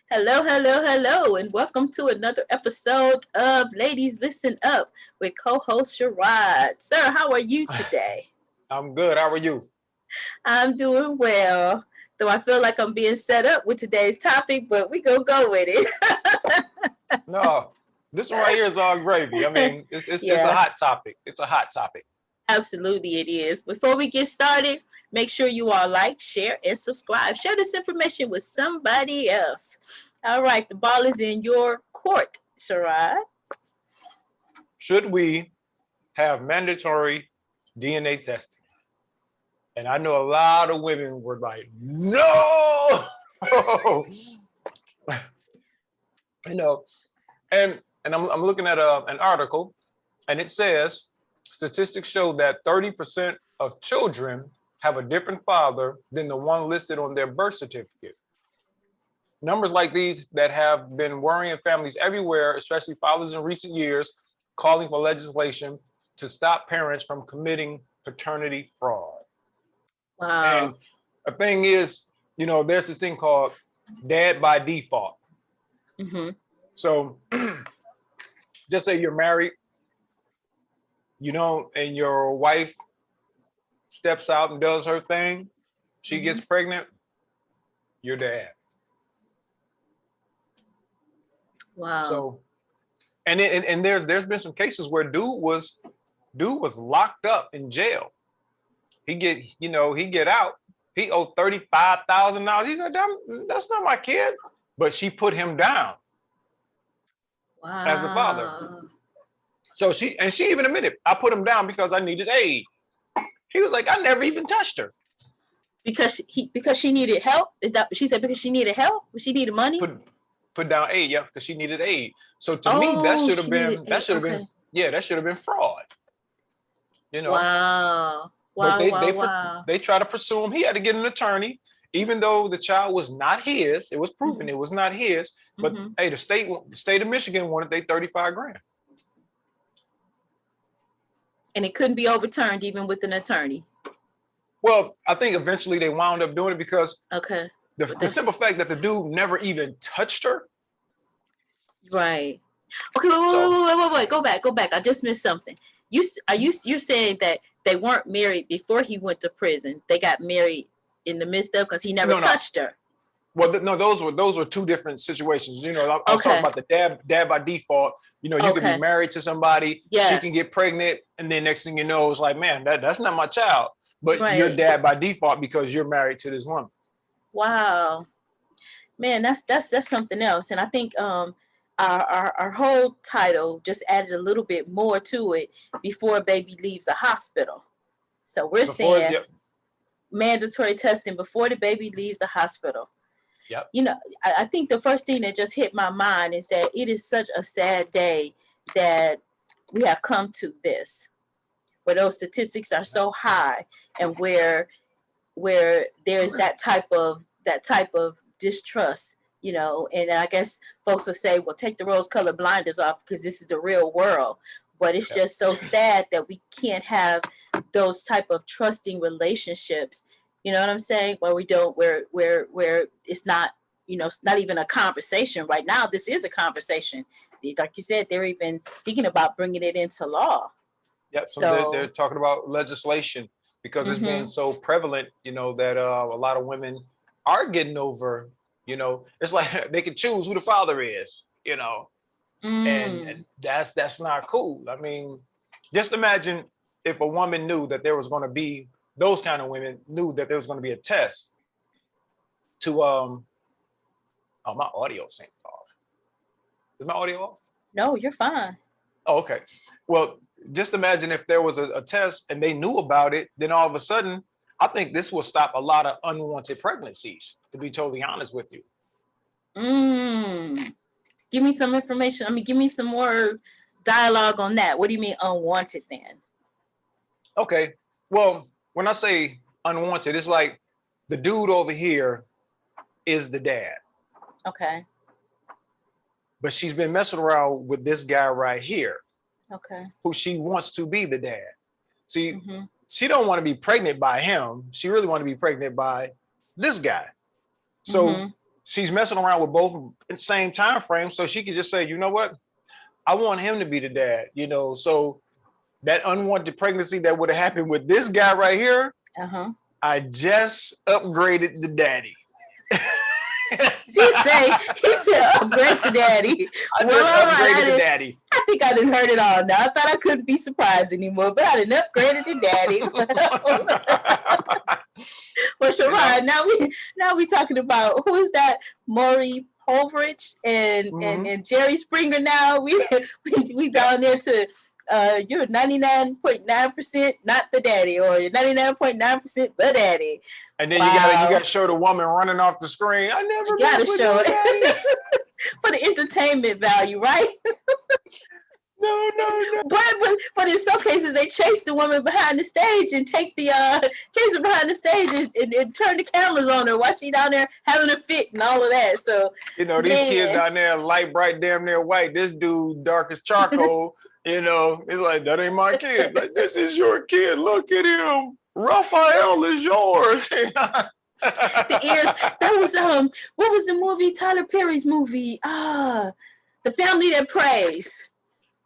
Hello, hello, hello, and welcome to another episode of Ladies Listen Up with co-host Cherrard. Sir, how are you today? I'm good. How are you? I'm doing well, though I feel like I'm being set up with today's topic, but we gonna go with No, this one right here is all gravy. I it. mean, it's a Yeah, hot topic. It's a hot topic. absolutely it is. Before we get started, make sure you all like, share, and subscribe. Share this information with somebody else. All right, the ball is in your court, Cherrard. Should we have mandatory DNA testing? And I know a lot of women were like, no. you know, and I'm looking at an article, and it says statistics show that 30% of children have a different father than the one listed on their birth certificate. Numbers like these that have been worrying families everywhere, especially fathers in recent years, calling for legislation to stop parents from committing paternity fraud. And Wow. the thing is, there's this thing called dad by default. Mm-hmm. So just say you're married, and your wife steps out and does her thing, she gets pregnant, you're dad. Wow. So, and there's been some cases where dude was locked up in jail. He get out. He owed $35,000. He said, "That's not my kid," but she put him down as a father. So she even admitted, "I put him down because I needed aid." He was like, "I never even touched her." Because she needed help? Is that what she said? Because she needed help? She needed money? Put down aid, yeah, because she needed aid. So to me, that should have been fraud. Wow. But Wow. they try to pursue him. He had to get an attorney, even though the child was not his. It was proven it was not his. But hey, the state of Michigan wanted they $35,000. And it couldn't be overturned even with an attorney. Well, I think eventually they wound up doing it because the simple fact that the dude never even touched her. Right. Okay, wait. Go back. I just missed something. You're saying that they weren't married before he went to prison. They got married in the midst of because he never touched her. Well, no, those were two different situations. I was talking about the dad by default. You can be married to somebody, she can get pregnant, and then next thing you know, it's like, man, that's not my child. But you're dad by default because you're married to this woman. Wow, man, that's something else. And I think our whole title just added a little bit more to it before a baby leaves the hospital. So we're saying mandatory testing before the baby leaves the hospital. Yep. I think the first thing that just hit my mind is that it is such a sad day that we have come to this, where those statistics are so high, and where there's that type of distrust, and I guess folks will say, well, take the rose-colored blinders off because this is the real world. But it's just so sad that we can't have those type of trusting relationships. You know what I'm saying? Where we don't, where it's not, it's not even a conversation right now. This is a conversation. Like you said, they're even thinking about bringing it into law. Yep. So they're talking about legislation because it's been so prevalent, that a lot of women are getting over, it's like they can choose who the father is, and that's not cool. I mean, just imagine if a woman knew that there was going to be, those kind of women knew that there was going to be a test to oh, my audio synced off. Is my audio off? No, you're fine. Oh, okay. Well, just imagine if there was a test and they knew about it, then all of a sudden, I think this will stop a lot of unwanted pregnancies, to be totally honest with you. Give me some information. Give me some more dialogue on that. What do you mean unwanted then? Okay. Well, when I say unwanted, it's like the dude over here is the dad. Okay. But she's been messing around with this guy right here. Okay. Who she wants to be the dad. See, she don't want to be pregnant by him. She really want to be pregnant by this guy. So she's messing around with both in the same time frame, so she could just say, you know what, I want him to be the dad, you know. So that unwanted pregnancy that would have happened with this guy right here, I just upgraded the daddy. He said upgrade the daddy. I upgraded the daddy. I think I didn't heard it all now. I thought I couldn't be surprised anymore, but I didn't upgraded the daddy. Well, Cherrard, now we talking about who is that? Maury Povich and Jerry Springer. Now we down there to you're 99.9% not the daddy, or you're 99.9% the daddy. And then you gotta show the woman running off the screen. I never gotta show it for the entertainment value, right? No. But in some cases they chase the woman behind the stage and take the chase her behind the stage and turn the cameras on her while she down there having a fit and all of that. So you know these kids down there light bright, damn near white. This dude dark as charcoal. You know, it's like, that ain't my kid. Like, this is your kid. Look at him. Raphael is yours. The ears. That was what was the movie? Tyler Perry's movie. The Family That Prays.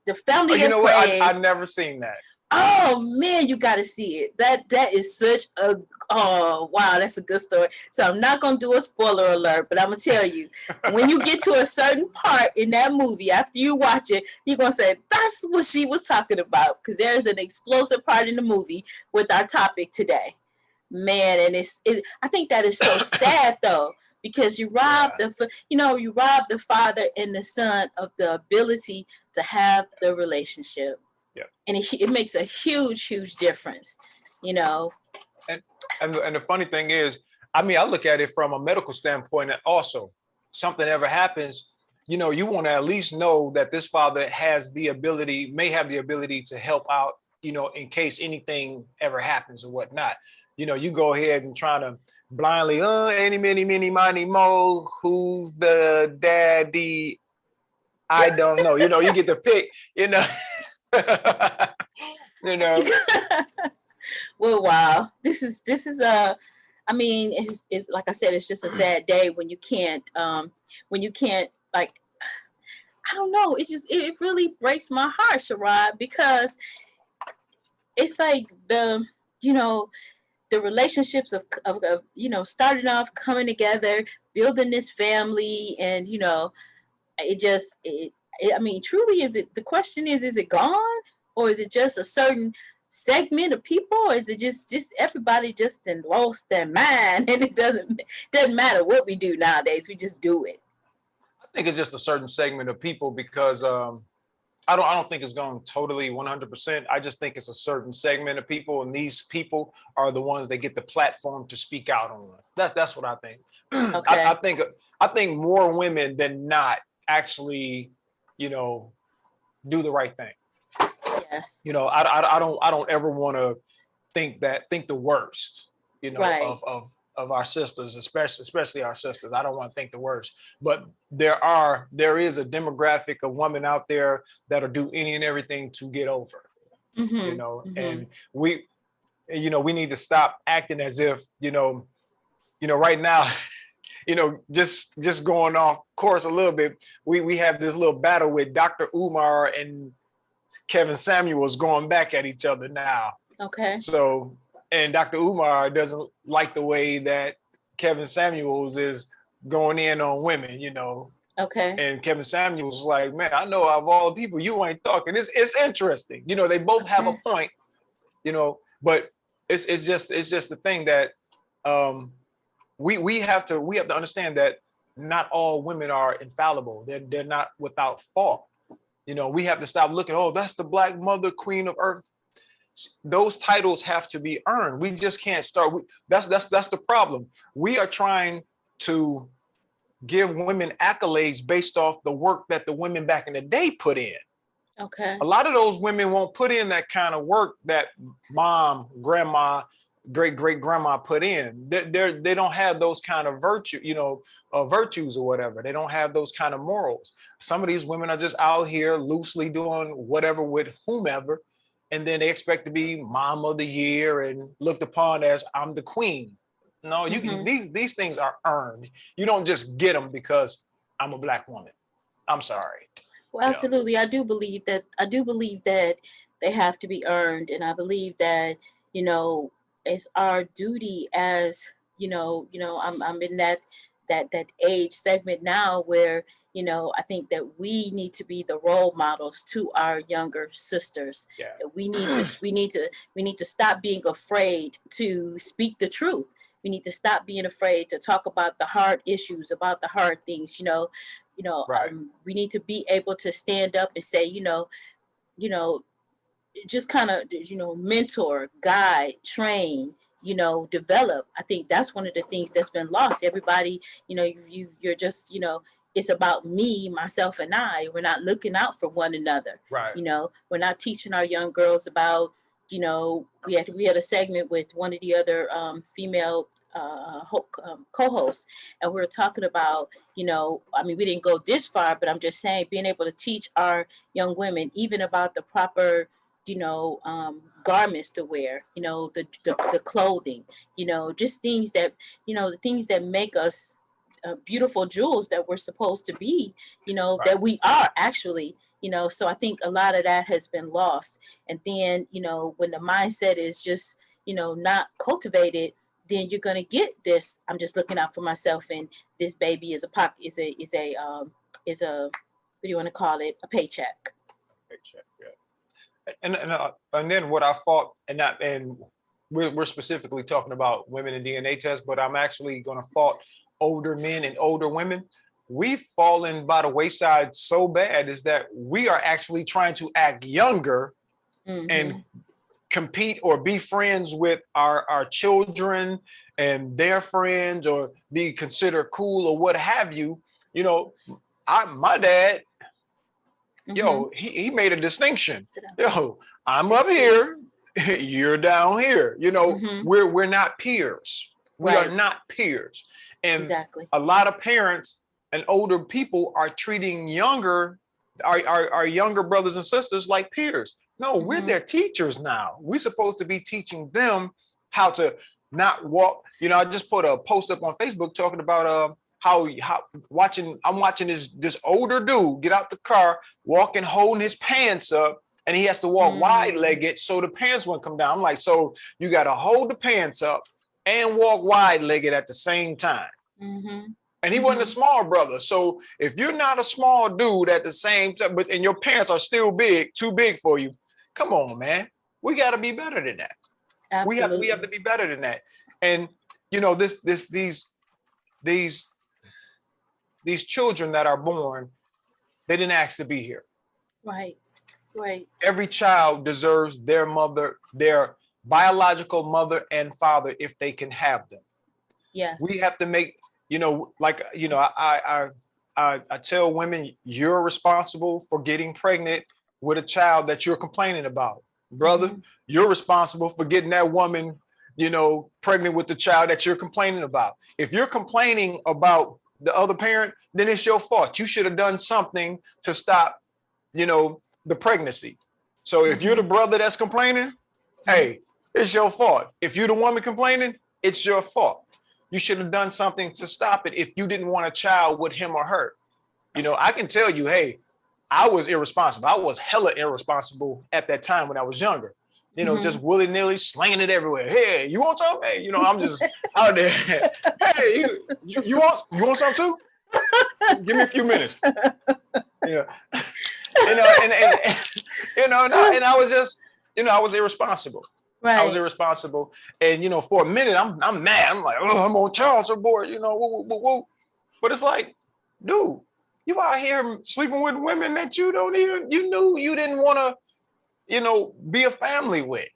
The Family That Prays. You know what? I've never seen that. Oh man, you got to see it. That is such a wow, that's a good story. So I'm not gonna do a spoiler alert, but I'm gonna tell you, when you get to a certain part in that movie, after you watch it, you're gonna say that's what she was talking about, because there's an explosive part in the movie with our topic today, man. And I think that is so sad though, because you rob the father and the son of the ability to have the relationship. Yeah. And it makes a huge difference, you know. And the funny thing is, I mean, I look at it from a medical standpoint, that also something ever happens, you know, you want to at least know that this father may have the ability to help out, you know, in case anything ever happens or whatnot. You know, you go ahead and try to blindly, any, mini, miny, mo, who's the daddy? I don't know. You know, you get the pick, you know. You know. Well, wow. This is I mean, it's like I said, it's just a sad day when you can't like, I don't know. It really breaks my heart, Cherrard, because it's like the relationships of you know, starting off, coming together, building this family, and you know, I mean, truly, the question is it gone, or is it just a certain segment of people, or is it just everybody just lost their mind, and it doesn't matter what we do nowadays, we just do it? I think it's just a certain segment of people, because I don't think it's gone totally 100%. I just think it's a certain segment of people, and these people are the ones that get the platform to speak out on. That's what I think. Okay. I think more women than not actually, you know, do the right thing. Yes. You know, I don't ever want to think the worst, you know, right, of our sisters, especially our sisters. I don't want to think the worst, but there is a demographic of women out there that'll do any and everything to get over, you know, and we need to stop acting as if, you know, right now, you know, just going off course a little bit, we have this little battle with Dr. Umar and Kevin Samuels going back at each other now. Okay. So, and Dr. Umar doesn't like the way that Kevin Samuels is going in on women, you know. Okay. And Kevin Samuels was like, man, I know of all the people you ain't talking. It's interesting. You know, they both have a point, you know, but it's just the thing that we have to understand that not all women are infallible. They're not without fault. You know, we have to stop looking, oh, that's the Black Mother, Queen of Earth. Those titles have to be earned. We just can't start. That's the problem. We are trying to give women accolades based off the work that the women back in the day put in. Okay. A lot of those women won't put in that kind of work that mom, grandma, great-great-grandma put in. They don't have those kind of virtues or whatever. They don't have those kind of morals. Some of these women are just out here loosely doing whatever with whomever, and then they expect to be mom of the year and looked upon as I'm the queen. No, these things are earned. You don't just get them because I'm a Black woman. I'm sorry. Well, absolutely. I do believe that they have to be earned. And I believe that, it's our duty as, I'm in that age segment now where, I think that we need to be the role models to our younger sisters. Yeah. We need to stop being afraid to speak the truth. We need to stop being afraid to talk about the hard issues, about the hard things, Right. we need to be able to stand up and say, you know, just kind of, mentor, guide, train, develop. I think that's one of the things that's been lost. Everybody, you're just, it's about me, myself, and I. We're not looking out for one another. Right. We're not teaching our young girls about, we had a segment with one of the other female co-hosts, and we were talking about, we didn't go this far, but I'm just saying, being able to teach our young women even about the proper, garments to wear, the clothing, just things that, the things that make us beautiful jewels that we're supposed to be, Right. that we are actually, so I think a lot of that has been lost. And then, when the mindset is just, not cultivated, then you're going to get this. I'm just looking out for myself, and this baby is what do you want to call it? A paycheck. Paycheck, yeah. And then what I fought, and we're specifically talking about women and DNA tests, but I'm actually going to fault older men and older women. We've fallen by the wayside so bad is that we are actually trying to act younger and compete or be friends with our children and their friends, or be considered cool or what have you. My dad, he made a distinction. I'm up here, you're down here. We're not peers. We are not peers. And exactly. A lot of parents and older people are treating our younger brothers and sisters like peers. No, we're their teachers now. We're supposed to be teaching them how to not walk. I just put a post up on Facebook talking about I'm watching this older dude get out the car, walking, holding his pants up, and he has to walk wide-legged so the pants won't come down. I'm like, so you got to hold the pants up and walk wide-legged at the same time. And he wasn't a small brother. So if you're not a small dude at the same time, and your pants are still too big for you, come on, man. We got to be better than that. Absolutely. We have to be better than that. And these children that are born, they didn't ask to be here. Right. Every child deserves their biological mother and father if they can have them. Yes. We have to make, I tell women, you're responsible for getting pregnant with a child that you're complaining about. Brother, you're responsible for getting that woman, pregnant with the child that you're complaining about. If you're complaining about the other parent, then it's your fault. You should have done something to stop, the pregnancy. So if you're the brother that's complaining, hey, it's your fault. If you're the woman complaining, it's your fault. You should have done something to stop it if you didn't want a child with him or her. I can tell you, hey, I was irresponsible. I was hella irresponsible at that time when I was younger. Just willy-nilly slinging it everywhere. Hey, you want some? Hey, I'm just out there. Hey, you want some too? Give me a few minutes. And I was just, I was irresponsible. Right. I was irresponsible. And, for a minute, I'm mad. I'm like, oh, I'm on child support, woo, woo, woo. But it's like, dude, you out here sleeping with women that you knew you didn't want to, be a family with.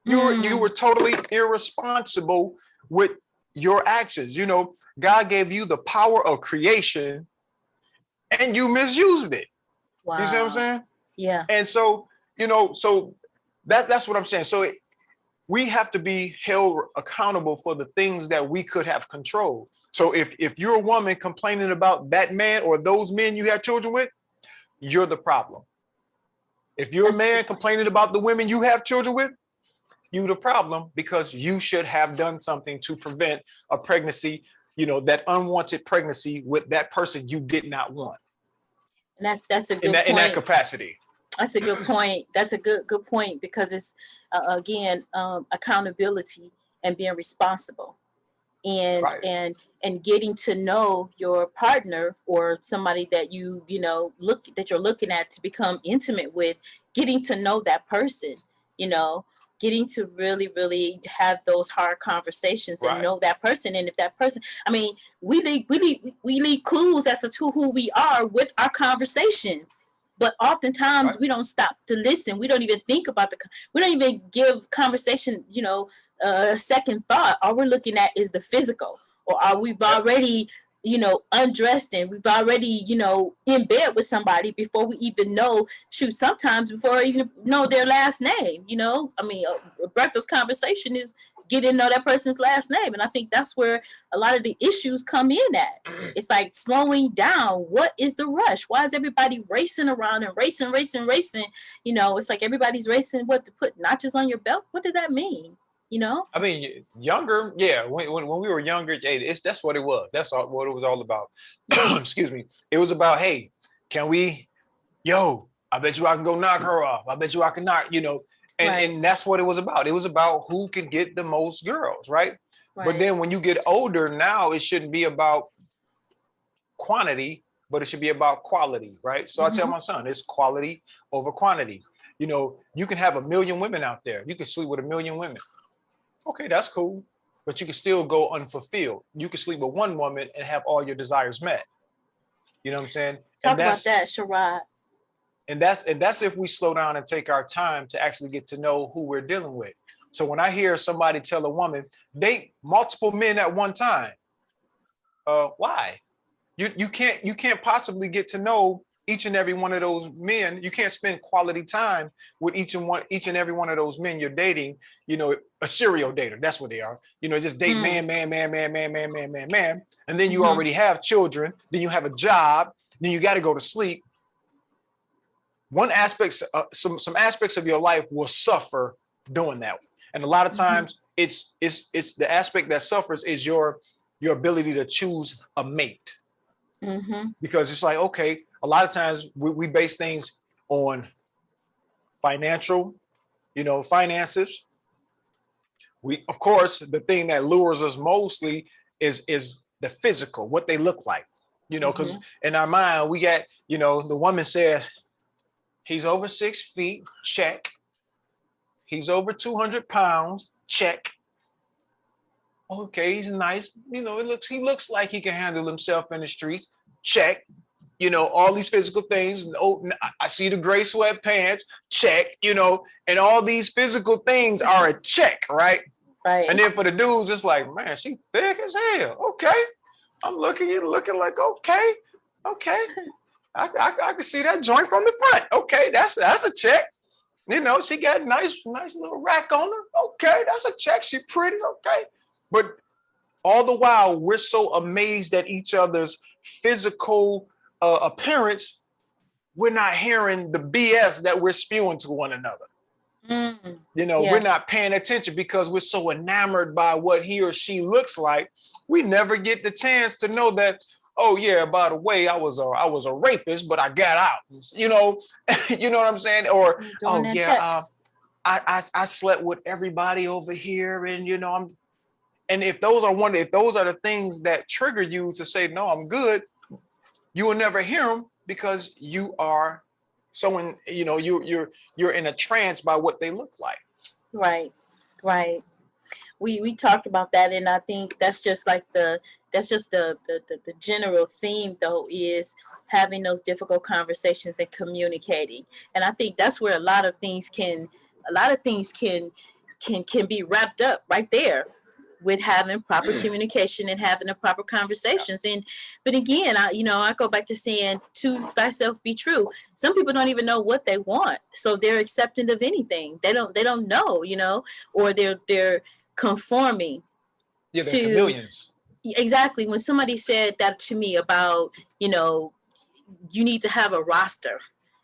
You were totally irresponsible with your actions. God gave you the power of creation and you misused it. Wow. You see what I'm saying? Yeah. And so, so that's what I'm saying. So we have to be held accountable for the things that we could have controlled. So if you're a woman complaining about that man or those men you have children with, you're the problem. If you're a man complaining about the women you have children with, you the problem because you should have done something to prevent a pregnancy, that unwanted pregnancy with that person you did not want. And that's a good point. In that capacity. That's a good point. That's a good point, because it's again, accountability and being responsible, and Right. and getting to know your partner or somebody that you're looking at to become intimate with, getting to know that person, getting to really, really have those hard conversations and know that person. And if that person, I mean, we leave clues as to who we are with our conversation. But oftentimes we don't stop to listen. We don't even think about we don't even give conversation, a second thought. All we're looking at is the physical, or are we've already, undressed, and we've already, in bed with somebody before we even know, sometimes before I even know their last name, I mean, a breakfast conversation is getting to know that person's last name. And I think that's where a lot of the issues come in at. It's like slowing down. What is the rush? Why is everybody racing around and racing? It's like everybody's racing what to put notches on your belt. What does that mean? I mean, younger, yeah. When we were younger, that's what it was. That's what it was all about. Excuse me. It was about, hey, can we? I bet you I can go knock her off. I bet you I can knock. And that's what it was about. It was about who could get the most girls, right? But then when you get older, now it shouldn't be about quantity, but it should be about quality, right? So I tell my son, it's quality over quantity. You can have 1 million women out there. You can sleep with 1 million women. Okay, that's cool. But you can still go unfulfilled. You can sleep with one woman and have all your desires met. You know what I'm saying? Talk about that, Cherrard. And that's if we slow down and take our time to actually get to know who we're dealing with. So when I hear somebody tell a woman, date multiple men at one time, why? You can't possibly get to know each and every one of those men. You can't spend quality time with each and every one of those men you're dating, a serial dater. That's what they are. Just date man. And then you already have children, then you have a job, then you got to go to sleep. One aspect, some aspects of your life will suffer doing that. And a lot of times it's the aspect that suffers is your ability to choose a mate. Because it's like, okay, a lot of times we base things on financial, finances. Of course, the thing that lures us mostly is the physical, what they look like, because in our mind, we got, the woman says, he's over 6 feet, check. He's over 200 pounds, check. Okay, he's nice. He looks like he can handle himself in the streets, check. All these physical things. Oh, I see the gray sweatpants, check, and all these physical things are a check, right? Right. And then for the dudes, it's like, man, she thick as hell. Okay. I'm looking like, okay. I can see that joint from the front. Okay, that's a check. She got nice little rack on her. Okay, that's a check. She pretty. Okay. But all the while, we're so amazed at each other's physical appearance, we're not hearing the BS that we're spewing to one another. We're not paying attention because we're so enamored by what he or she looks like. We never get the chance to know that, oh yeah, by the way, I was a rapist, but I got out. You know what I'm saying? Or I slept with everybody over here, and and if those are the things that trigger you to say, no, I'm good, you will never hear them because you are so you're in a trance by what they look like. Right. We talked about that, and I think that's just the general theme, though, is having those difficult conversations and communicating. And I think that's where a lot of things can be wrapped up right there, with having proper communication and having the proper conversations. But again, I go back to saying, to thyself be true. Some people don't even know what they want, so they're accepting of anything. They don't know, or they're conforming. Yeah, they're chameleons. Exactly. When somebody said that to me about, you need to have a roster,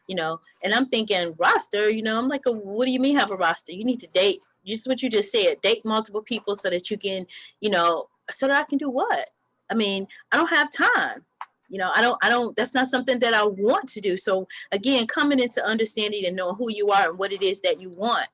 and I'm thinking roster, I'm like, what do you mean have a roster? You need to date, just what you just said, date multiple people so that you can, so that I can do what? I mean, I don't have time. I don't, that's not something that I want to do. So again, coming into understanding and knowing who you are and what it is that you want,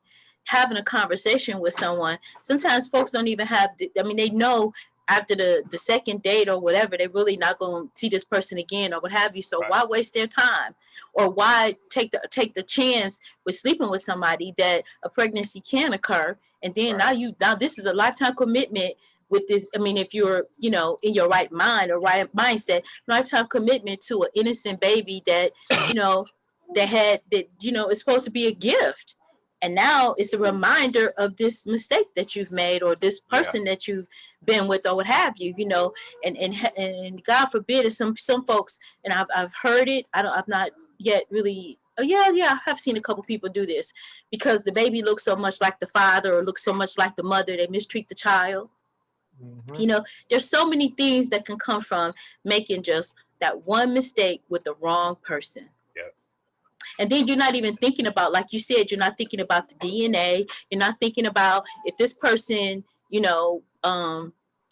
having a conversation with someone. Sometimes folks don't even have, they know after the second date or whatever, they're really not going to see this person again or what have you. So why waste their time? Or why take the chance with sleeping with somebody that a pregnancy can occur? And then now this is a lifetime commitment with this. I mean, if you're, in your right mind or right mindset, lifetime commitment to an innocent baby that, is supposed to be a gift. And now it's a reminder of this mistake that you've made or this person that you've been with or what have you, and God forbid, some folks, and I've heard it. I've not yet really. Oh yeah, I have seen a couple people do this because the baby looks so much like the father or looks so much like the mother. They mistreat the child. Mm-hmm. There's so many things that can come from making just that one mistake with the wrong person. And then you're not even thinking about, like you said, you're not thinking about the DNA. You're not thinking about if this person,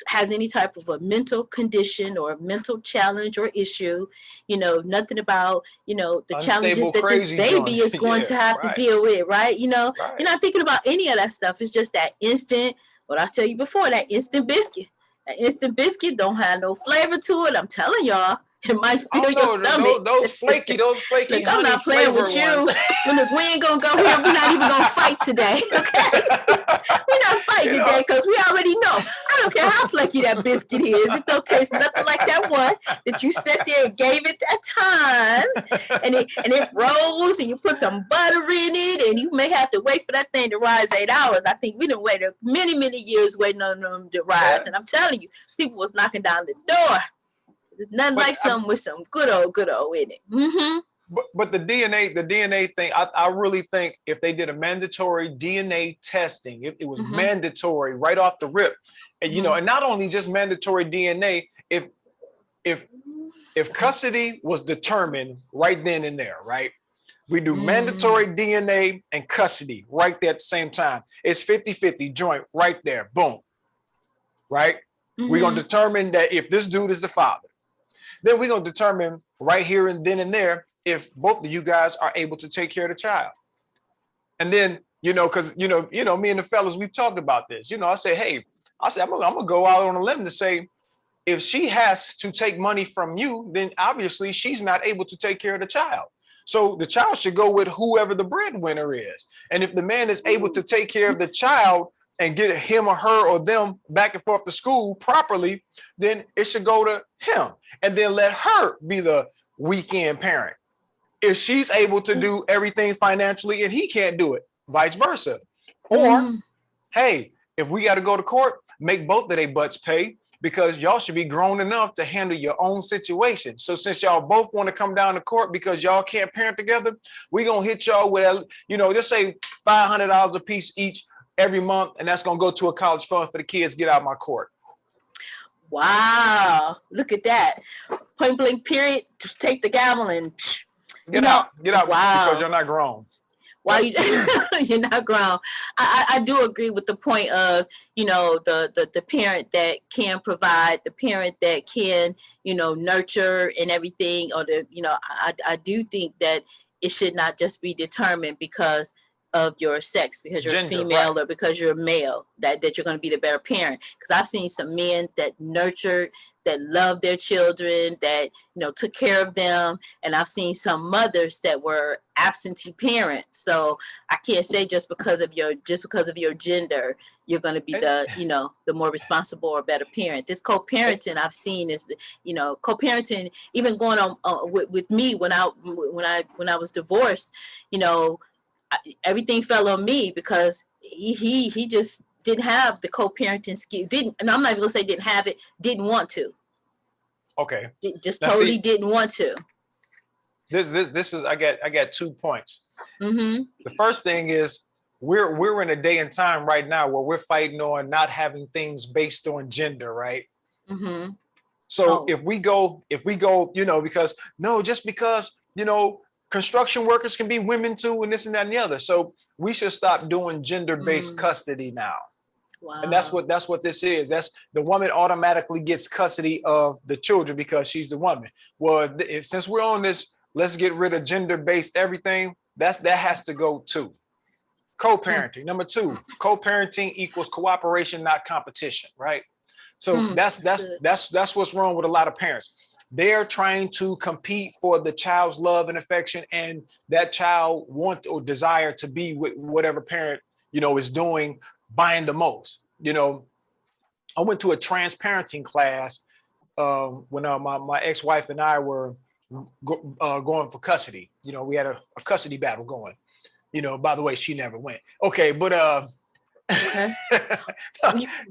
has any type of a mental condition or a mental challenge or issue, nothing about, the challenges that this baby is going to have to deal with, right? You're not thinking about any of that stuff. It's just that instant, what I tell you before, that instant biscuit. That instant biscuit don't have no flavor to it. I'm telling y'all. It might fill your stomach. Those flaky. Look, I'm not playing with you. So look, we ain't gonna go here. We're not even gonna fight today. Okay, we're not fighting today because we already know. I don't care how flaky that biscuit is. It don't taste nothing like that one that you sat there and gave it that time, and it rolls, and you put some butter in it, and you may have to wait for that thing to rise 8 hours. I think we done waited many years waiting on them to rise, and I'm telling you, people was knocking down the door. There's nothing like something with some good old in it. Mm-hmm. But the DNA thing, I really think if they did a mandatory DNA testing, it was mandatory right off the rip, and and not only just mandatory DNA, if custody was determined right then and there, right? We do mandatory DNA and custody right there at the same time. It's 50-50 joint right there, boom, right? We're gonna determine that if this dude is the father. Then we're going to determine right here and then and there if both of you guys are able to take care of the child. And then, because, me and the fellas, we've talked about this. I say, I'm going to go out on a limb to say, if she has to take money from you, then obviously she's not able to take care of the child. So the child should go with whoever the breadwinner is. And if the man is able to take care of the child and get him or her or them back and forth to school properly, then it should go to him. And then let her be the weekend parent. If she's able to do everything financially and he can't do it, vice versa. Or, hey, if we got to go to court, make both of their butts pay because y'all should be grown enough to handle your own situation. So since y'all both want to come down to court because y'all can't parent together, we're going to hit y'all with, just say $500 a piece each every month, and that's going to go to a college fund for the kids. Get out of my court. Wow. Look at that. Point blank period. Just take the gavel and get out. Wow. Because you're not grown. Why you're not grown. I do agree with the point of, the parent that can provide, the parent that can, nurture and everything, or I do think that it should not just be determined because of your sex, because you're female or because you're male, that you're going to be the better parent. Because I've seen some men that nurtured, that loved their children, that took care of them, and I've seen some mothers that were absentee parents. So I can't say just because of your gender you're going to be the more responsible or better parent. This co-parenting I've seen is co-parenting even going on with me when I was divorced. Everything fell on me because he just didn't have the co-parenting skill. And I'm not even gonna say didn't have it. Didn't want to. Okay. Just now, totally didn't want to. This is I got 2 points. The first thing is we're in a day and time right now where we're fighting on not having things based on gender, right? So if we go, because just because construction workers can be women too, and this and that and the other. So we should stop doing gender-based custody now. Wow. And that's what this is. That's the woman automatically gets custody of the children because she's the woman. Well, since we're on this, let's get rid of gender-based everything. That has to go too. Co-parenting. Number 2, co-parenting equals cooperation, not competition, right? So that's what's wrong with a lot of parents. They're trying to compete for the child's love and affection, and that child want or desire to be with whatever parent, is doing, buying the most. I went to a transparenting class when my ex-wife and I were going for custody. We had a custody battle going. By the way, she never went. Okay, but okay.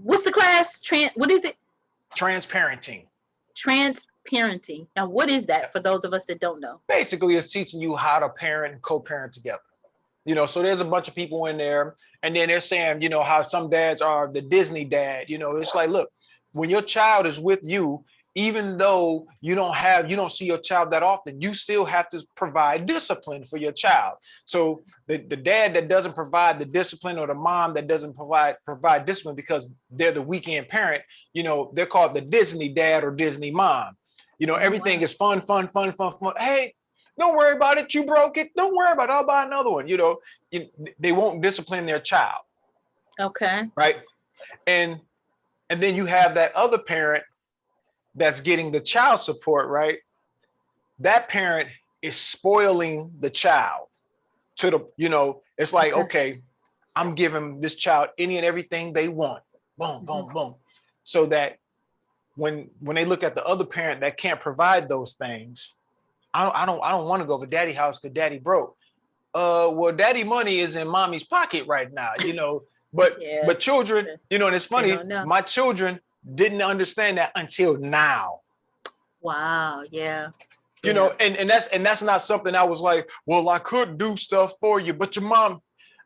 What's the class? What is it? Transparenting. Transparenting. Now, what is that for those of us that don't know? Basically, it's teaching you how to parent and co-parent together. So there's a bunch of people in there, and then they're saying, how some dads are the Disney dad. It's like, look, when your child is with you, even though you don't see your child that often, you still have to provide discipline for your child. So the dad that doesn't provide the discipline, or the mom that doesn't provide discipline because they're the weekend parent, they're called the Disney dad or Disney mom. Everything is fun. Hey, don't worry about it. You broke it. Don't worry about it. I'll buy another one. They won't discipline their child. Okay. Right. And then you have that other parent that's getting the child support, right? That parent is spoiling the child to the, it's like, okay, I'm giving this child any and everything they want. Boom, boom, boom. So that when they look at the other parent that can't provide those things, I don't want to go to daddy house because daddy broke. Well, daddy money is in mommy's pocket right now, but children, and it's funny, my children didn't understand that until now. Wow. Yeah. And that's not something I was like, well, I could do stuff for you, but your mom,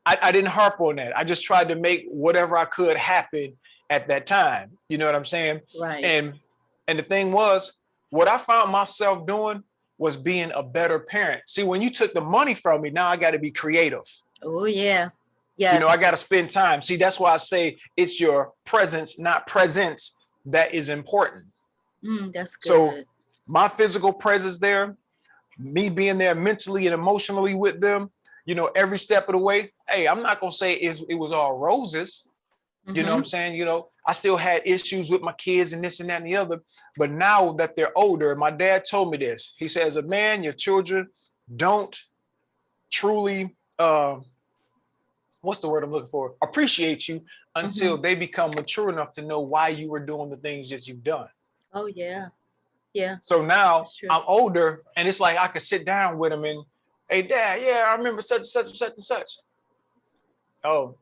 I didn't harp on that. I just tried to make whatever I could happen at that time. You know what I'm saying? Right. And the thing was, what I found myself doing was being a better parent. See, when you took the money from me, now I got to be creative. Oh yeah. Yes. I got to spend time. See, that's why I say it's your presence, not presence, that is important. That's good. So my physical presence there, me being there mentally and emotionally with them, every step of the way. Hey, I'm not going to say it was all roses. You know what I'm saying? I still had issues with my kids and this and that and the other. But now that they're older, my dad told me this. He said, as a man, your children don't truly, what's the word I'm looking for? Appreciate you until they become mature enough to know why you were doing the things that you've done. Oh, yeah. Yeah. So now I'm older, and it's like I could sit down with them and, hey, Dad, I remember such and such and such and such. Oh,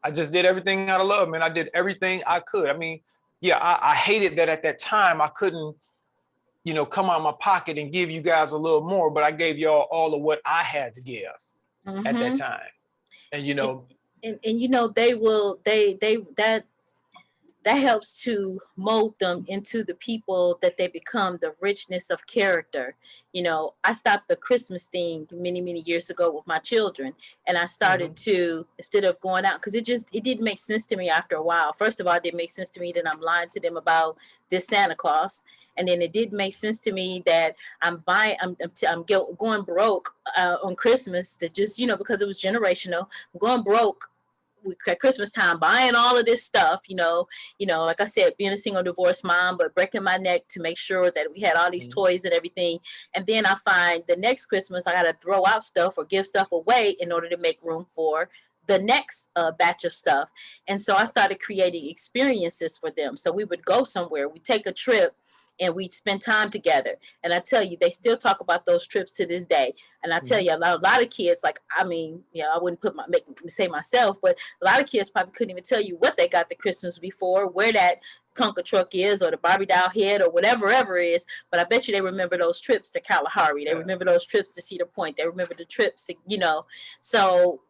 I just did everything out of love, man. I did everything I could. I mean, I hated that at that time I couldn't, come out of my pocket and give you guys a little more, but I gave y'all all of what I had to give at that time. And that helps to mold them into the people that they become, the richness of character. I stopped the Christmas thing many, many years ago with my children. And I started to, instead of going out, because it didn't make sense to me after a while. First of all, it didn't make sense to me that I'm lying to them about this Santa Claus. And then it did make sense to me that I'm going broke on Christmas, that just, because it was generational. I'm going broke at Christmas time, buying all of this stuff, like I said, being a single divorced mom, but breaking my neck to make sure that we had all these toys and everything. And then I find the next Christmas, I got to throw out stuff or give stuff away in order to make room for the next batch of stuff. And so I started creating experiences for them. So we would go somewhere, we take a trip, and we'd spend time together. And I tell you, they still talk about those trips to this day. And I tell you, a lot of kids, I wouldn't say myself, but a lot of kids probably couldn't even tell you what they got the Christmas before, where that Tonka truck is, or the Barbie doll head, or whatever ever is. But I bet you they remember those trips to Kalahari. They remember those trips to Cedar Point. They remember the trips to, So,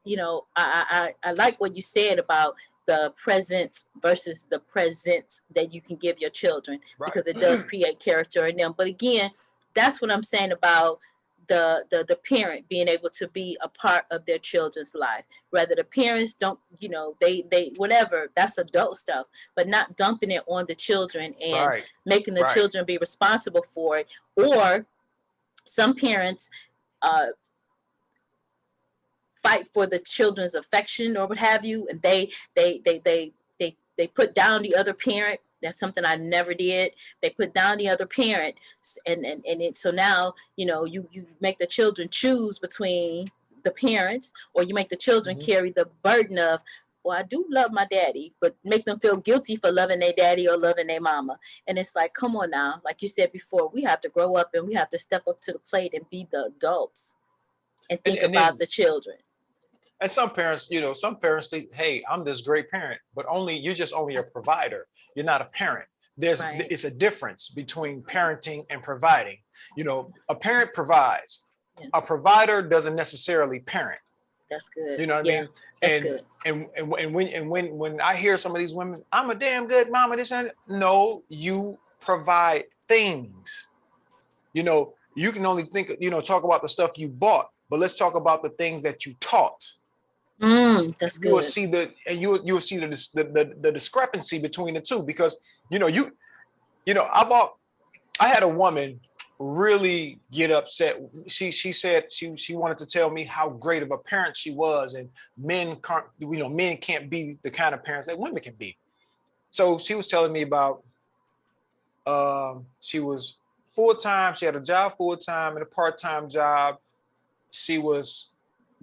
I like what you said about the present versus the present that you can give your children, because it does create character in them. But again, that's what I'm saying about the parent being able to be a part of their children's life. Whether the parents don't, they whatever, that's adult stuff, but not dumping it on the children and making the children be responsible for it. Or some parents fight for the children's affection or what have you, and they put down the other parent. That's something I never did. They put down the other parent, so now you make the children choose between the parents, or you make the children carry the burden of, well, I do love my daddy, but make them feel guilty for loving their daddy or loving their mama. And it's like, come on now, like you said before, we have to grow up and we have to step up to the plate and be the adults and think about the children. And some parents, think, hey, I'm this great parent, but you're just only a provider. You're not a parent. It's a difference between parenting and providing. A parent provides. Yes. A provider doesn't necessarily parent. That's good. You know what I mean? That's good. And when I hear some of these women, I'm a damn good mama, this and that. No, you provide things. You can only think, talk about the stuff you bought, but let's talk about the things that you taught. That's good. You'll see you'll see the discrepancy between the two, because I had a woman really get upset. She said she wanted to tell me how great of a parent she was, and men can't be the kind of parents that women can be. So she was telling me about she was full-time, she had a job full-time and a part-time job. She was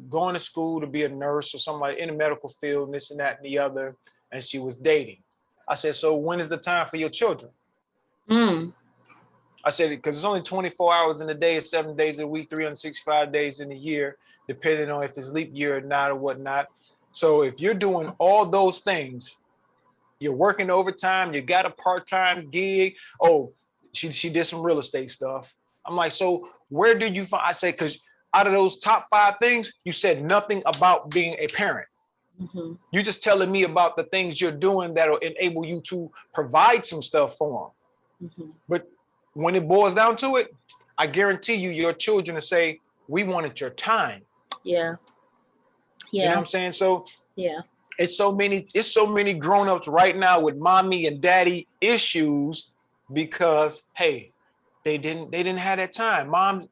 going to school to be a nurse or something like in the medical field, and this and that and the other, and she was dating. I said, so when is the time for your children? I said, because it's only 24 hours in a day, 7 days a week, 365 days in a year, depending on if it's leap year or not or whatnot. So if you're doing all those things, you're working overtime, you got a part-time gig. Oh, she did some real estate stuff. I'm like, so where do you find? I say, because out of those top 5 things, you said nothing about being a parent. You're just telling me about the things you're doing that'll enable you to provide some stuff for them. But when it boils down to it, I guarantee you, your children will say, we wanted your time. Yeah. You know what I'm saying? So it's so many grown-ups right now with mommy and daddy issues because, hey, they didn't have that time. Mom,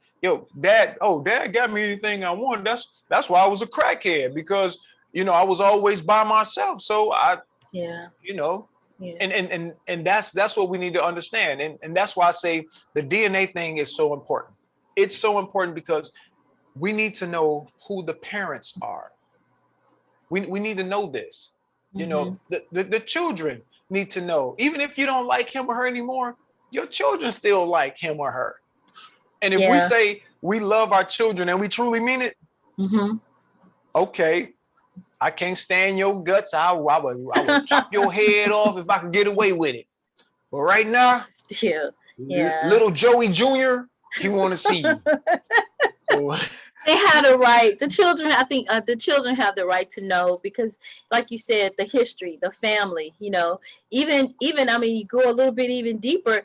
dad got me anything I wanted. That's why I was a crackhead, because I was always by myself. So and that's what we need to understand. And that's why I say the DNA thing is so important. It's so important because we need to know who the parents are. We need to know this. The children need to know. Even if you don't like him or her anymore, your children still like him or her. And if we say we love our children and we truly mean it, okay, I can't stand your guts. I would chop your head off if I could get away with it. But right now, little Joey Jr., he want to see you. So, they have the right. The children, I think, the children have the right to know, because, like you said, the history, the family. Even I mean, you go a little bit even deeper.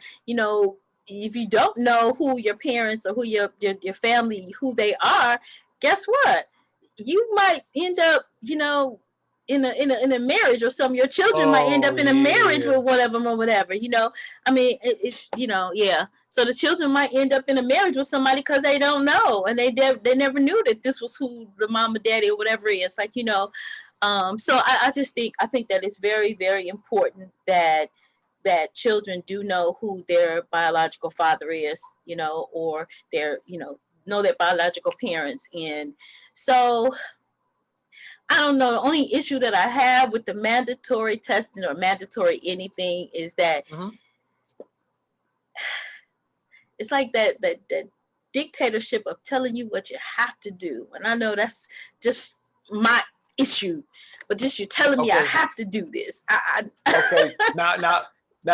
If you don't know who your parents or who your family, who they are, guess what? You might end up, in a marriage or something. Your children might end up in a marriage with one of them or whatever. I mean, So the children might end up in a marriage with somebody because they don't know, and they never knew that this was who the mama, daddy, or whatever it is. So I think that it's very, very important that children do know who their biological father is, or their, know their biological parents. And so I don't know, the only issue that I have with the mandatory testing or mandatory anything is that it's like that dictatorship of telling you what you have to do. And I know that's just my issue, but just you're telling me I have to do this. Okay, now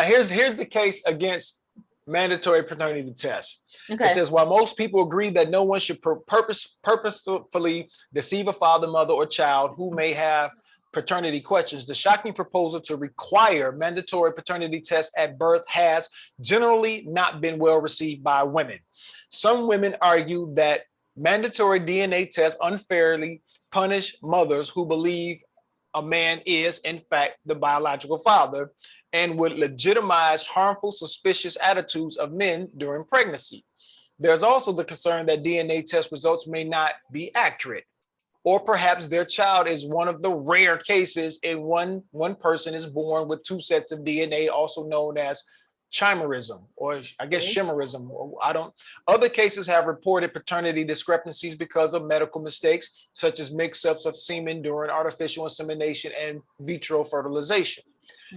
here's the case against mandatory paternity tests. Okay. It says, while most people agree that no one should purposefully deceive a father, mother, or child who may have paternity questions, the shocking proposal to require mandatory paternity tests at birth has generally not been well received by women. Some women argue that mandatory DNA tests unfairly punish mothers who believe a man is, in fact, the biological father and would legitimize harmful, suspicious attitudes of men during pregnancy. There's also the concern that DNA test results may not be accurate, or perhaps their child is one of the rare cases in one person is born with two sets of DNA, also known as chimerism, or I guess chimerism. Other cases have reported paternity discrepancies because of medical mistakes, such as mix-ups of semen during artificial insemination and vitro fertilization.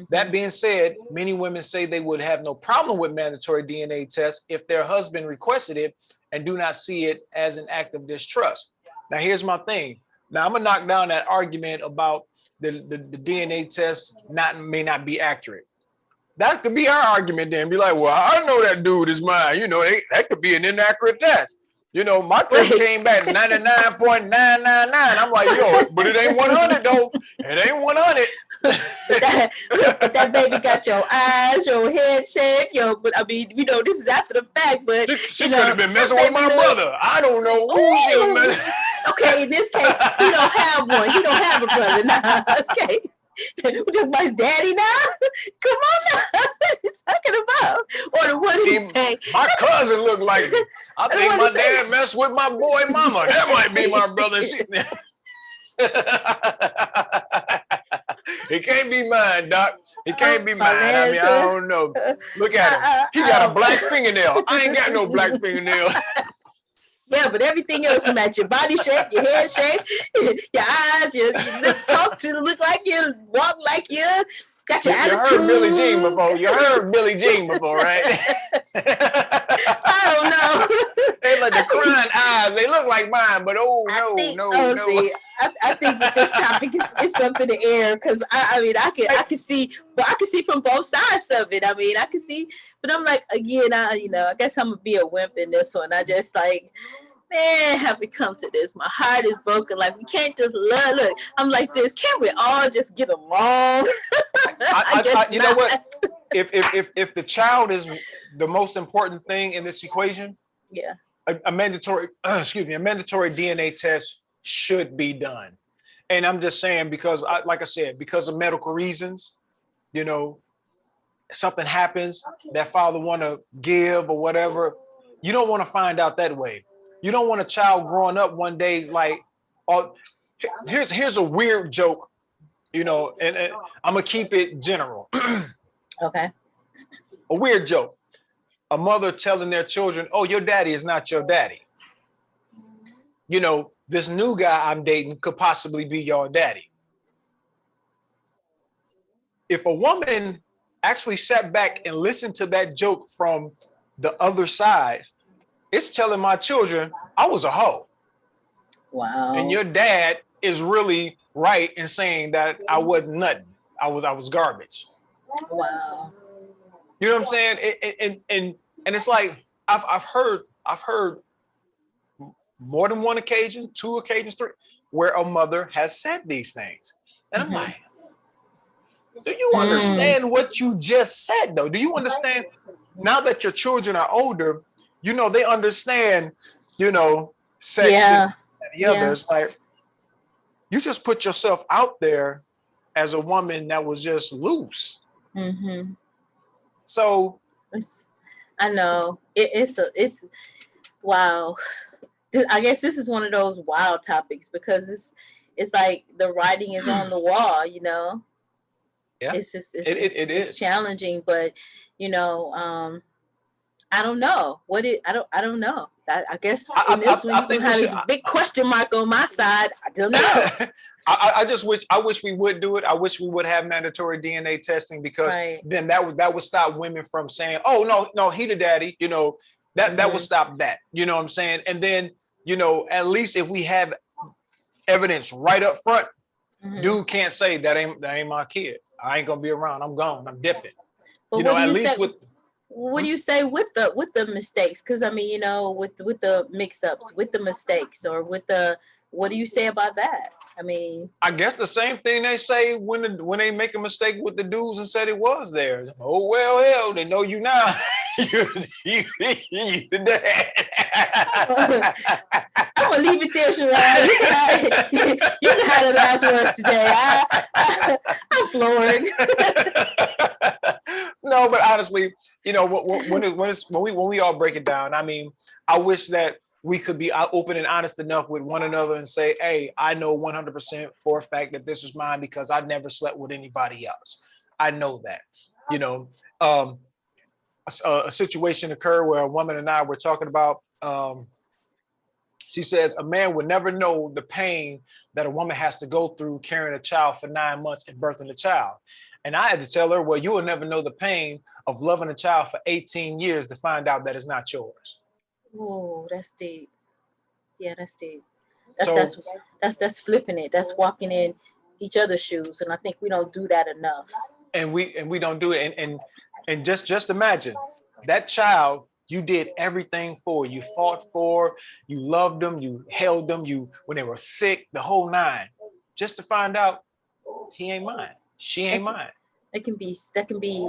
That being said, many women say they would have no problem with mandatory DNA tests if their husband requested it and do not see it as an act of distrust. Now, here's my thing. Now, I'm gonna knock down that argument about the DNA test may not be accurate. That could be our argument then. Be like, well, I know that dude is mine. You know, that could be an inaccurate test. You know, my test came back 99.999. I'm like, yo, but it ain't 100 though. It ain't 100. that baby got your eyes, your head shape, but I mean, you know, this is after the fact, but she could have been messing with my brother. I don't know who she was messing. Okay, in this case, he don't have one. He don't have a brother now. Okay. My daddy now? Come on now. What are you talking about? Or what did he say? My cousin looked like me. I think my dad messed with my boy mama. That might be my brother. It can't be mine, Doc. It can't be mine. I mean, I don't know. Look at him. He got a black fingernail. I ain't got no black fingernail. Yeah, but everything else match your body shape, your head shape, your eyes, you look like you, walk like you, got your attitude. You heard Billie Jean before. You heard Billie Jean before, right? I don't know. They like the crying eyes. They look like mine, but no. See, I think with this topic it's up in the air because I mean I can see, but I can see from both sides of it. I mean I can see, but I'm like again, I guess I'm gonna be a wimp in this one. I just like, man, have we come to this? My heart is broken. Like we can't just look. I'm like this. Can't we all just get along? I guess you know what? If the child is the most important thing in this equation, yeah, a mandatory DNA test should be done. And I'm just saying because, like I said, because of medical reasons, you know, something happens, that father want to give or whatever. You don't want to find out that way. You don't want a child growing up one day like, oh, here's a weird joke, you know, and I'm gonna keep it general. Okay. A weird joke. A mother telling their children, "Oh, your daddy is not your daddy. You know, this new guy I'm dating could possibly be your daddy." If a woman actually sat back and listened to that joke from the other side, it's telling my children I was a hoe. Wow. And your dad is really right in saying that I was nothing. I was garbage. Wow. You know what I'm saying? And it's like I've heard more than one occasion, 2 occasions, 3, where a mother has said these things. And I'm like, do you understand what you just said though? Do you understand now that your children are older, you know, they understand, you know, sex and the other. It's like, you just put yourself out there as a woman that was just loose. Mm-hmm. So I know it's wow. I guess this is one of those wild topics because it's like the writing is on the wall, you know. Yeah, it's challenging, but you know, I don't know I don't know. I guess in this one you can have this big question mark on my side. I don't know. I wish we would do it. I wish we would have mandatory DNA testing because then that would stop women from saying, "Oh no, he the daddy." You know, that would stop that. You know what I'm saying? And then, you know, at least if we have evidence right up front, dude can't say that ain't my kid. I ain't gonna be around. I'm gone. I'm dipping. But you know, at least with. What do you say with the mistakes? Because I mean, you know, with the mix-ups, with the mistakes, or with the, what do you say about that? I mean, I guess the same thing they say when they make a mistake with the dudes and said it was theirs. Oh well, hell, they know you now. you the dad. I'm gonna leave it there, Cherrard. You can have the last words today. I'm floored. No, but honestly, you know, when we all break it down, I mean, I wish that we could be open and honest enough with one another and say, hey, I know 100% for a fact that this is mine because I never slept with anybody else. I know that, you know, a situation occurred where a woman and I were talking about, she says a man would never know the pain that a woman has to go through carrying a child for 9 months and birthing a child. And I had to tell her, well, you will never know the pain of loving a child for 18 years to find out that it's not yours. Oh, that's deep. Yeah, that's deep. That's flipping it. That's walking in each other's shoes. And I think we don't do that enough. And we don't do it. And just imagine that child you did everything for. You fought for, you loved them, you held them, you when they were sick, the whole nine, just to find out he ain't mine. She ain't mine. That can be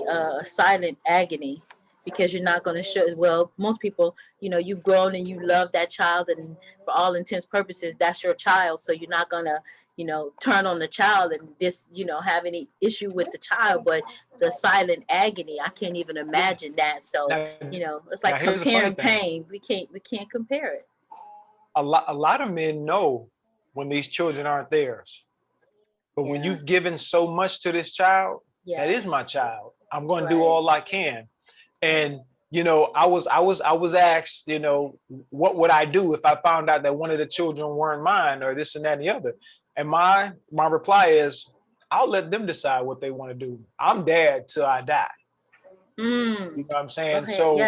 a silent agony because you're not going to show. Well, most people, you know, you've grown and you love that child, and for all intents purposes, that's your child. So you're not going to, you know, turn on the child and have any issue with the child. But the silent agony, I can't even imagine that. So it's like comparing pain. We can't compare it. A lot of men know when these children aren't theirs. But when you've given so much to this child, that is my child. I'm going to do all I can. And, you know, I was asked, you know, what would I do if I found out that one of the children weren't mine or this and that and the other? And my reply is, I'll let them decide what they want to do. I'm dad till I die. You know what I'm saying? Okay, so,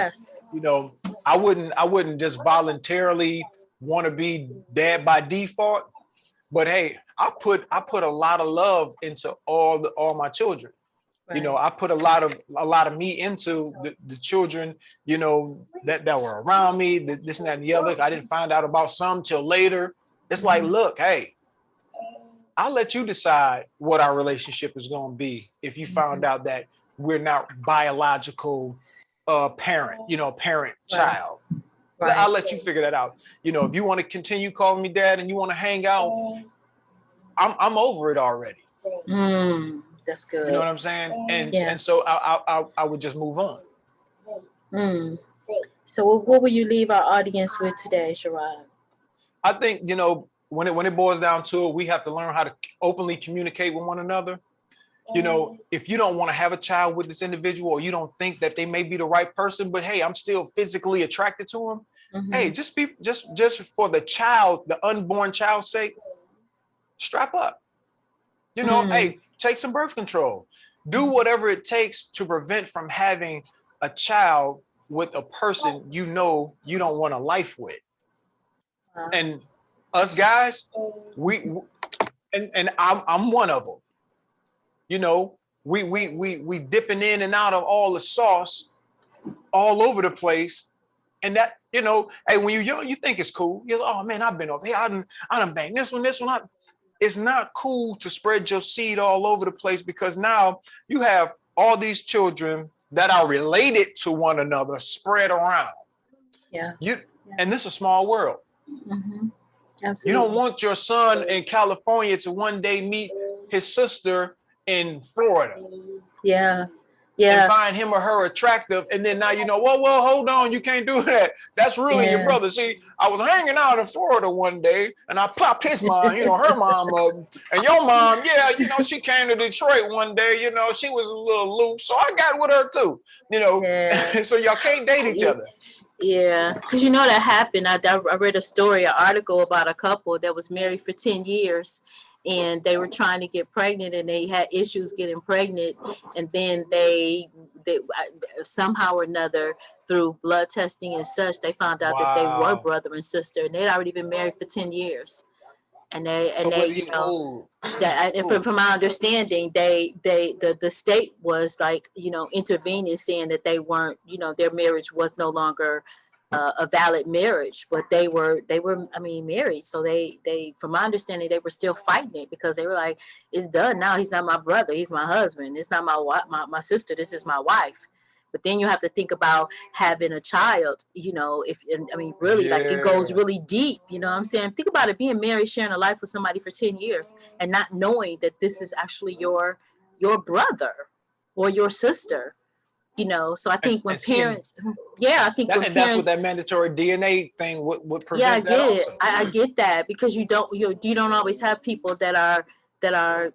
you know, I wouldn't just voluntarily want to be dad by default. But hey, I put a lot of love into all my children. Right. You know, I put a lot of me into the children, you know, that were around me, this and that and the other. I didn't find out about some till later. It's like, look, hey, I'll let you decide what our relationship is going to be if you found out that we're not biological parent child. Right. I'll let you figure that out. You know, if you want to continue calling me dad and you want to hang out, I'm over it already. That's good. You know what I'm saying? And so I would just move on. So what will you leave our audience with today, Cherrard? I think, you know, when it boils down to it, we have to learn how to openly communicate with one another. You know, if you don't want to have a child with this individual, or you don't think that they may be the right person, but hey, I'm still physically attracted to them. Hey, just for the child, the unborn child's sake, strap up. You know, hey, take some birth control. Do whatever it takes to prevent from having a child with a person you know you don't want a life with. And us guys, and I'm one of them. You know, we dipping in and out of all the sauce all over the place. And that, you know, hey, when you're young, you think it's cool. You're like, oh man, I've been over here. I done banged this one. It's not cool to spread your seed all over the place, because now you have all these children that are related to one another spread around. And this is a small world. Absolutely. You don't want your son in California to one day meet his sister in Florida. And find him or her attractive, and then now you know, well, hold on, you can't do that. That's really your brother. See, I was hanging out in Florida one day, and I popped his mom, you know, her mom up, and your mom, you know, she came to Detroit one day, you know, she was a little loose, so I got with her too, you know. So y'all can't date each other. Yeah, because you know that happened. I read an article about a couple that was married for 10 years. And they were trying to get pregnant, and they had issues getting pregnant. And then they somehow or another, through blood testing and such, they found out that they were brother and sister, and they'd already been married for 10 years. And from my understanding, the state was like, you know, intervening, saying that they weren't, you know, their marriage was no longer a valid marriage, but they were married. So they from my understanding, they were still fighting it, because they were like, it's done now. He's not my brother, he's my husband. It's not my sister, this is my wife. But then you have to think about having a child, really, like it goes really deep, you know what I'm saying? Think about it, being married, sharing a life with somebody for 10 years and not knowing that this is actually your brother or your sister, So I think when parents, that's what that mandatory DNA thing would prevent. Yeah, I get it. I get that, because you don't always have people that are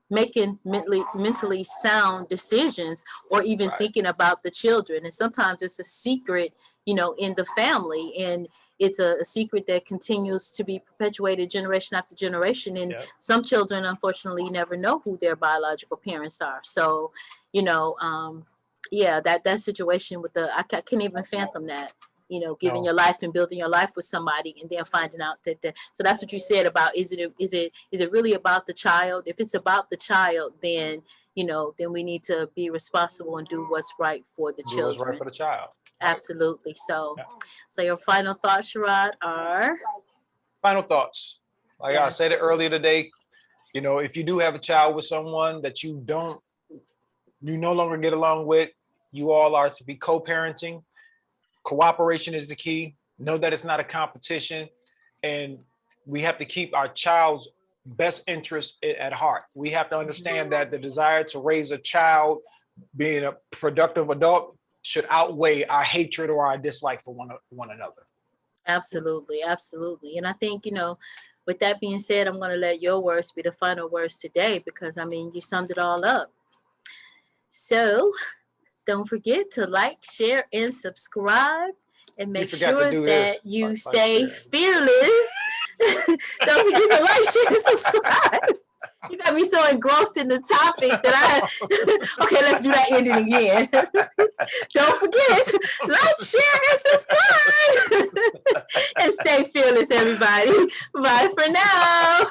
making mentally sound decisions, or even thinking about the children. And sometimes it's a secret, in the family, and it's a secret that continues to be perpetuated generation after generation. And some children, unfortunately, never know who their biological parents are. So, that situation with I can't even fathom that. Giving your life and building your life with somebody, and then finding out that so that's what you said about, is it really about the child? If it's about the child, then then we need to be responsible and do what's right for the children. What's right for the child. Absolutely. So your final thoughts, Cherrard, are? Final thoughts. Like I said it earlier today, if you do have a child with someone that you no longer get along with, you all are to be co-parenting. Cooperation is the key. Know that it's not a competition, and we have to keep our child's best interest at heart. We have to understand that the desire to raise a child, being a productive adult, should outweigh our hatred or our dislike for one another. Absolutely, absolutely. And I think, with that being said, I'm going to let your words be the final words today, because you summed it all up. So don't forget to like, share, and subscribe, and make sure that you stay fearless. Don't forget to like, share, and subscribe. You got me so engrossed in the topic that okay, let's do that ending again. Don't forget, like, share, and subscribe. And stay fearless, everybody. Bye for now.